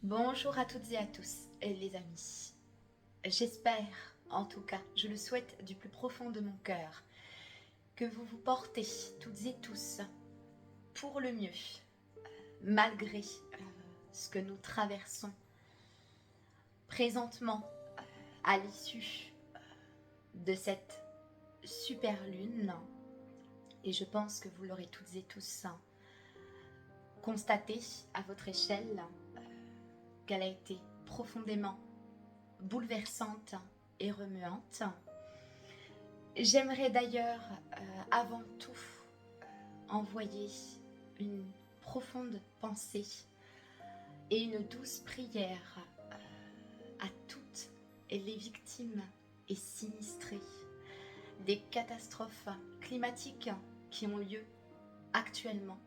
Bonjour à toutes et à tous, les amis. J'espère, en tout cas, je le souhaite du plus profond de mon cœur, que vous vous portez toutes et tous pour le mieux, malgré ce que nous traversons présentement à l'issue de cette super lune. Et je pense que vous l'aurez toutes et tous constaté à votre échelle qu'elle a été profondément bouleversante et remuante. J'aimerais d'ailleurs avant tout envoyer une profonde pensée et une douce prière à toutes les victimes et sinistrées des catastrophes climatiques qui ont lieu actuellement,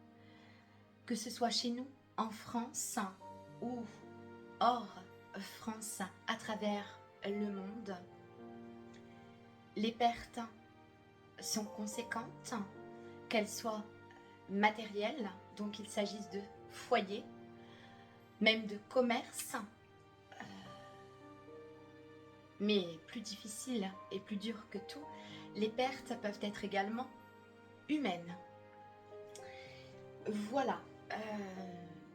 que ce soit chez nous en France ou hors France à travers le monde. Les pertes sont conséquentes, qu'elles soient matérielles, donc il s'agisse de foyers, même de commerce, mais plus difficile et plus dur que tout, les pertes peuvent être également humaines. Voilà,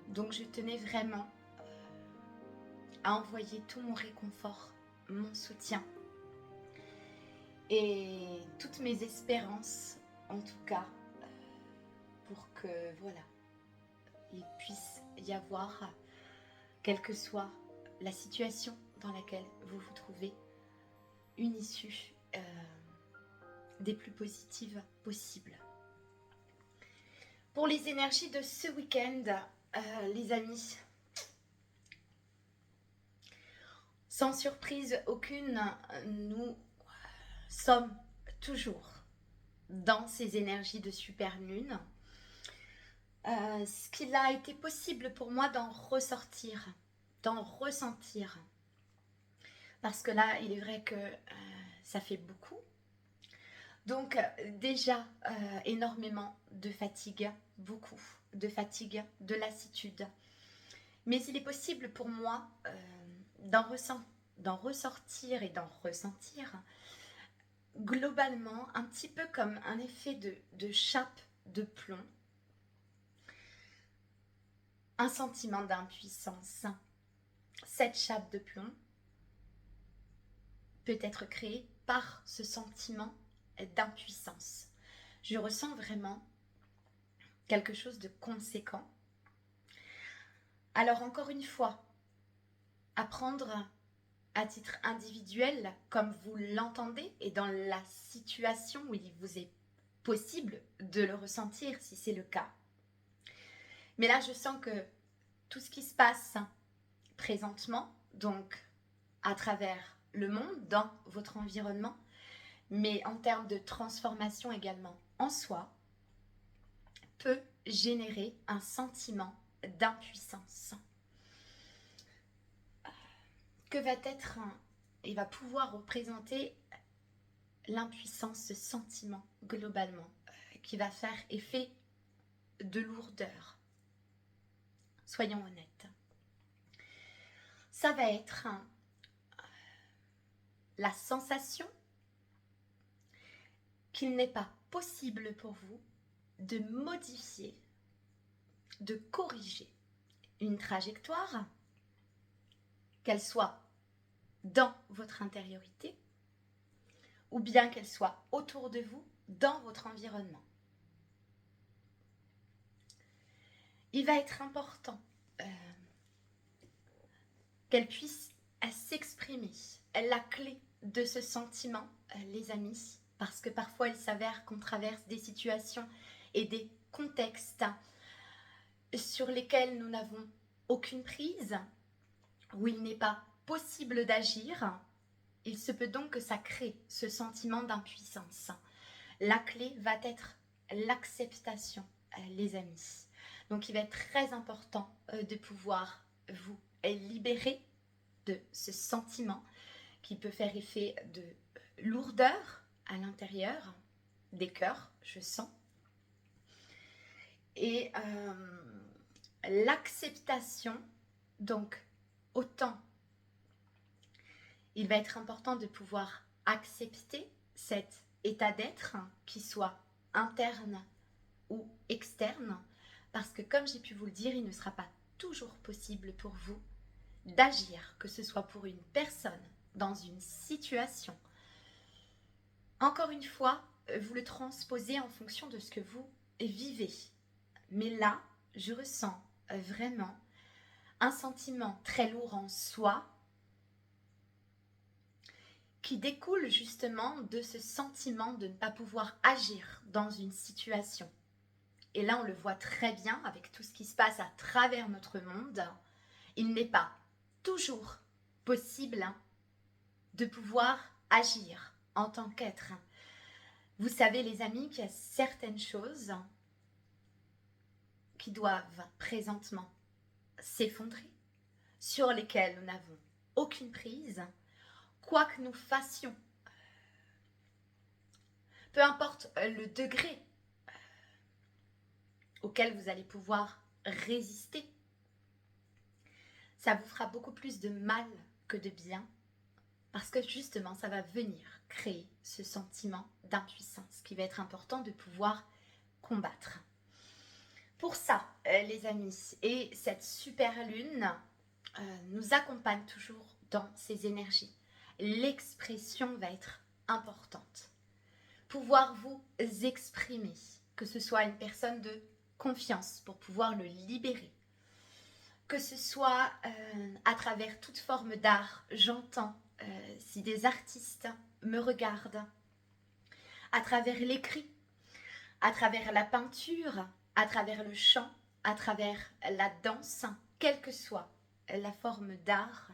donc je tenais vraiment à envoyer tout mon réconfort, mon soutien et toutes mes espérances, en tout cas, pour que voilà, il puisse y avoir, quelle que soit la situation dans laquelle vous vous trouvez, une issue des plus positives possibles. Pour les énergies de ce week-end, les amis, sans surprise aucune, nous sommes toujours dans ces énergies de super lune. Ce qu'il a été possible pour moi d'en ressortir, d'en ressentir, parce que là, il est vrai que ça fait beaucoup. Donc déjà, énormément de fatigue, beaucoup de fatigue, de lassitude. Mais il est possible pour moi d'en ressortir et d'en ressentir globalement un petit peu comme un effet de chape de plomb, un sentiment d'impuissance. Cette chape de plomb peut être créée par ce sentiment d'impuissance. Je ressens vraiment quelque chose de conséquent. Alors encore une fois, apprendre à titre individuel, comme vous l'entendez, et dans la situation où il vous est possible de le ressentir si c'est le cas. Mais là, je sens que tout ce qui se passe présentement, donc à travers le monde, dans votre environnement, mais en termes de transformation également en soi, peut générer un sentiment d'impuissance. Que va être et va pouvoir représenter l'impuissance, ce sentiment globalement, qui va faire effet de lourdeur. Soyons honnêtes. Ça va être la sensation qu'il n'est pas possible pour vous de modifier, de corriger une trajectoire, qu'elle soit dans votre intériorité ou bien qu'elle soit autour de vous, dans votre environnement. Il va être important qu'elle puisse s'exprimer. La clé de ce sentiment, les amis, parce que parfois il s'avère qu'on traverse des situations et des contextes sur lesquels nous n'avons aucune prise, où il n'est pas possible d'agir. Il se peut donc que ça crée ce sentiment d'impuissance. La clé va être l'acceptation, les amis. Donc il va être très important de pouvoir vous libérer de ce sentiment qui peut faire effet de lourdeur à l'intérieur des cœurs, je sens. Et l'acceptation Donc, autant il va être important de pouvoir accepter cet état d'être, qu'il soit interne ou externe, parce que comme j'ai pu vous le dire, il ne sera pas toujours possible pour vous d'agir, que ce soit pour une personne, dans une situation. Encore une fois, vous le transposez en fonction de ce que vous vivez. Mais là, je ressens vraiment un sentiment très lourd en soi qui découle justement de ce sentiment de ne pas pouvoir agir dans une situation. Et là, on le voit très bien avec tout ce qui se passe à travers notre monde. Il n'est pas toujours possible de pouvoir agir en tant qu'être. Vous savez, les amis, qu'il y a certaines choses qui doivent présentement s'effondrer, sur lesquelles nous n'avons aucune prise, quoi que nous fassions. Peu importe le degré auquel vous allez pouvoir résister, ça vous fera beaucoup plus de mal que de bien, parce que justement, ça va venir créer ce sentiment d'impuissance qui va être important de pouvoir combattre. Pour ça, les amis, et cette super lune nous accompagne toujours dans ces énergies. L'expression va être importante. Pouvoir vous exprimer, que ce soit une personne de confiance pour pouvoir le libérer, que ce soit à travers toute forme d'art, j'entends si des artistes me regardent, à travers l'écrit, à travers la peinture, à travers le chant, à travers la danse, quelle que soit la forme d'art,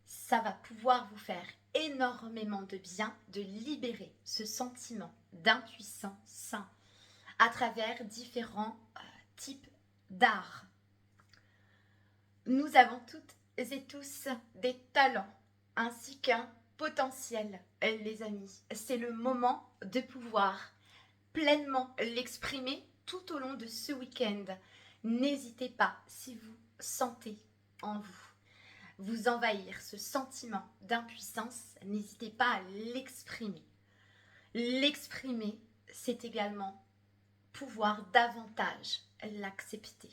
ça va pouvoir vous faire énormément de bien de libérer ce sentiment d'impuissance à travers différents types d'art. Nous avons toutes et tous des talents ainsi qu'un potentiel, les amis. C'est le moment de pouvoir pleinement l'exprimer tout au long de ce week-end. N'hésitez pas, si vous sentez en vous envahir ce sentiment d'impuissance, n'hésitez pas à l'exprimer. L'exprimer, c'est également pouvoir davantage l'accepter.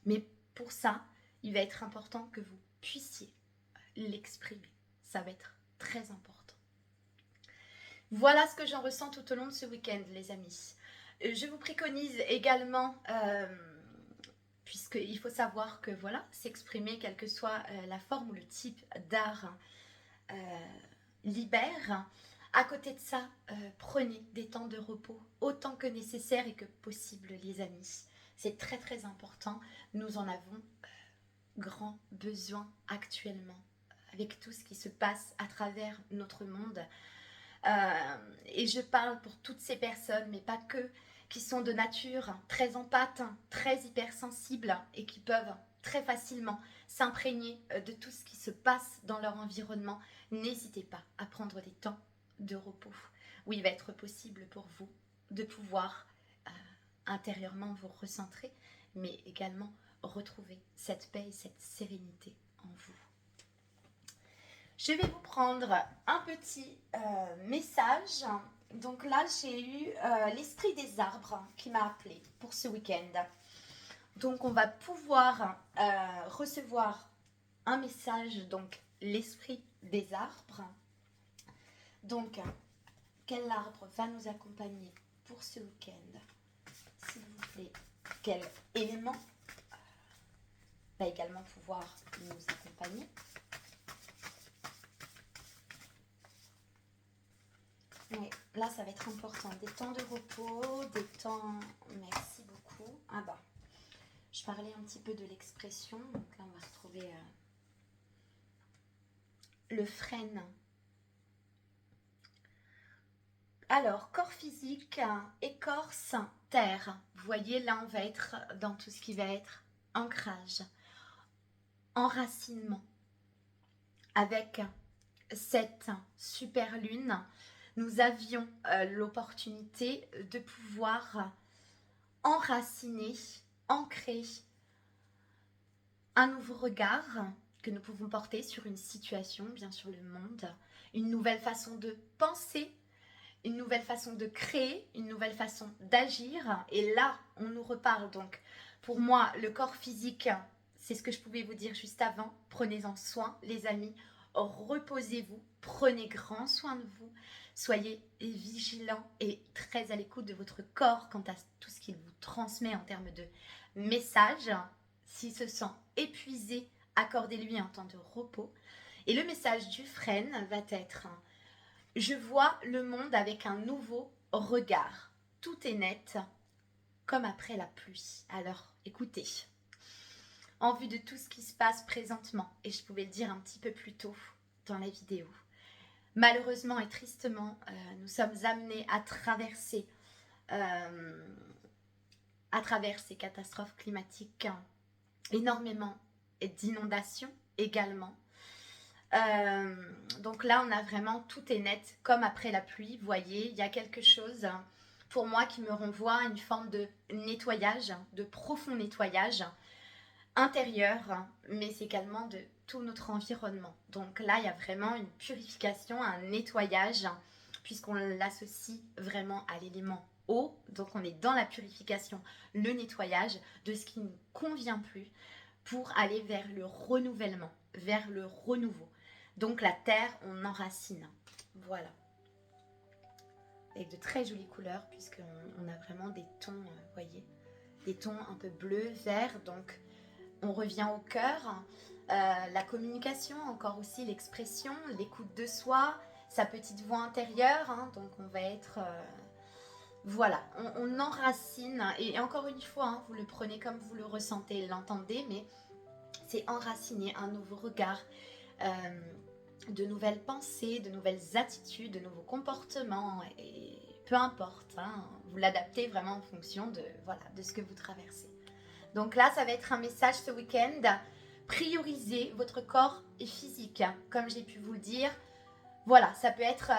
Mais pour ça, il va être important que vous puissiez l'exprimer. Ça va être très important. Voilà ce que j'en ressens tout au long de ce week-end, les amis. Je vous préconise également, puisqu'il faut savoir que voilà, s'exprimer, quelle que soit la forme ou le type d'art, libère. À côté de ça, prenez des temps de repos autant que nécessaire et que possible, les amis. C'est très très important. Nous en avons grand besoin actuellement avec tout ce qui se passe à travers notre monde. Et je parle pour toutes ces personnes, mais pas que, qui sont de nature très empathes, très hypersensibles et qui peuvent très facilement s'imprégner de tout ce qui se passe dans leur environnement. N'hésitez pas à prendre des temps de repos où il va être possible pour vous de pouvoir intérieurement vous recentrer, mais également retrouver cette paix et cette sérénité en vous. Je vais vous prendre un petit message. Donc là, j'ai eu l'esprit des arbres qui m'a appelé pour ce week-end. Donc on va pouvoir recevoir un message, donc l'esprit des arbres. Donc, quel arbre va nous accompagner pour ce week-end? S'il vous plaît, quel élément va également pouvoir nous accompagner? Oui, là ça va être important. Des temps de repos, des temps... Merci beaucoup. Ah bah, je parlais un petit peu de l'expression. Donc là on va retrouver le frêne. Alors, corps physique, écorce, terre. Vous voyez, là on va être dans tout ce qui va être ancrage, enracinement. Avec cette super lune, nous avions l'opportunité de pouvoir enraciner, ancrer un nouveau regard que nous pouvons porter sur une situation, bien sûr le monde, une nouvelle façon de penser, une nouvelle façon de créer, une nouvelle façon d'agir. Et là, on nous reparle donc. Pour moi, le corps physique, c'est ce que je pouvais vous dire juste avant. Prenez-en soin, les amis. Reposez-vous, prenez grand soin de vous. Soyez vigilants et très à l'écoute de votre corps quant à tout ce qu'il vous transmet en termes de messages. S'il se sent épuisé, accordez-lui un temps de repos. Et le message du frêne va être: je vois le monde avec un nouveau regard. Tout est net, comme après la pluie. Alors, écoutez, en vue de tout ce qui se passe présentement, et je pouvais le dire un petit peu plus tôt dans la vidéo, malheureusement et tristement, nous sommes amenés à travers ces catastrophes climatiques, énormément d'inondations également. Donc là, on a vraiment tout est net, comme après la pluie. Vous voyez, il y a quelque chose pour moi qui me renvoie à une forme de nettoyage, de profond nettoyage intérieur, mais c'est également de tout notre environnement. Donc là, il y a vraiment une purification, un nettoyage, puisqu'on l'associe vraiment à l'élément eau. Donc on est dans la purification, le nettoyage de ce qui ne nous convient plus pour aller vers le renouvellement, vers le renouveau. Donc la terre, on enracine. Voilà. Avec de très jolies couleurs, puisqu'on a vraiment des tons, vous voyez, des tons un peu bleus, verts. Donc on revient au cœur. La communication, encore aussi l'expression, l'écoute de soi, sa petite voix intérieure. Donc on va être... voilà, on enracine. Et encore une fois, vous le prenez comme vous le ressentez, l'entendez, mais c'est enraciner un nouveau regard, de nouvelles pensées, de nouvelles attitudes, de nouveaux comportements, et peu importe, vous l'adaptez vraiment en fonction de ce que vous traversez. Donc là, ça va être un message ce week-end: priorisez votre corps physique, comme j'ai pu vous le dire. Voilà, ça peut être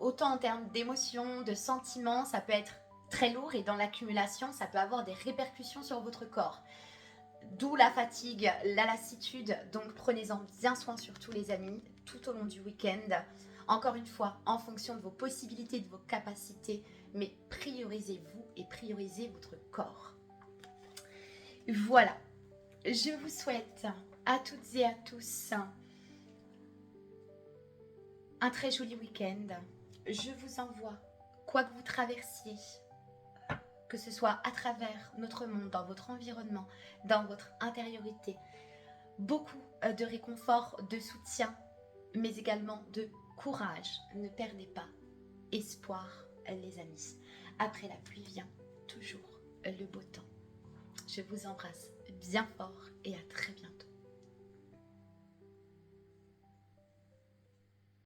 autant en termes d'émotions, de sentiments, ça peut être très lourd, et dans l'accumulation, ça peut avoir des répercussions sur votre corps. D'où la fatigue, la lassitude. Donc prenez-en bien soin, surtout les amis, tout au long du week-end. Encore une fois, en fonction de vos possibilités, de vos capacités, mais priorisez-vous et priorisez votre corps. Voilà, je vous souhaite à toutes et à tous un très joli week-end. Je vous envoie, quoi que vous traversiez, que ce soit à travers notre monde, dans votre environnement, dans votre intériorité, beaucoup de réconfort, de soutien, mais également de courage. Ne perdez pas espoir, les amis. Après la pluie vient toujours le beau temps. Je vous embrasse bien fort et à très